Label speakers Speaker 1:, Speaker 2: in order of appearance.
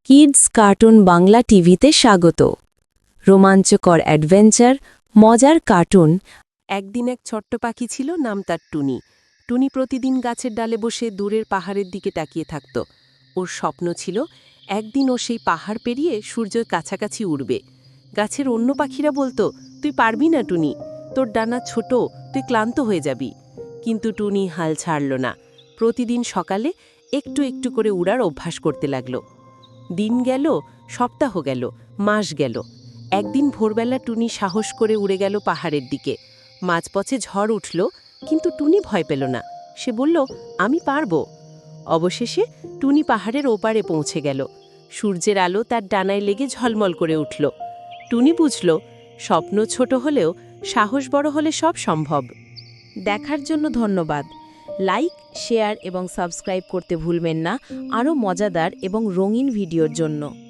Speaker 1: Kids cartoon Bangla টিভিতে স্বাগত। রোমাঞ্চকর অ্যাডভেঞ্চার, মজার কার্টুন।
Speaker 2: একদিন এক ছোট্ট পাখি ছিল, নাম তার টুনি। টুনি প্রতিদিন গাছের ডালে বসে দূরের পাহাড়ের দিকে তাকিয়ে থাকত। ওর স্বপ্ন ছিল একদিন ও সেই পাহাড় পেরিয়ে সূর্যের কাছাকাছি উড়বে। গাছের অন্য পাখিরা বলতো, তুই পারবি না টুনি, তোর ডানা ছোট, তুই ক্লান্ত হয়ে যাবি। কিন্তু টুনি হাল ছাড়ল না। প্রতিদিন সকালে একটু একটু করে উড়ার অভ্যাস করতে লাগলো। দিন গেল, সপ্তাহ গেল, মাস গেল। একদিন ভোরবেলা টুনি সাহস করে উড়ে গেল পাহাড়ের দিকে। মাঝপথে ঝড় উঠল, কিন্তু টুনি ভয় পেল না। সে বলল, আমি পারব। অবশেষে টুনি পাহাড়ের ওপারে পৌঁছে গেল। সূর্যের আলো তার ডানায় লেগে ঝলমল করে উঠল। টুনি বুঝল, স্বপ্ন ছোট হলেও সাহস বড় হলে সব সম্ভব।
Speaker 1: দেখার জন্য ধন্যবাদ। লাইক, শেয়ার এবং সাবস্ক্রাইব করতে ভুলবেন না আরও মজাদার এবং রঙিন ভিডিওর জন্য।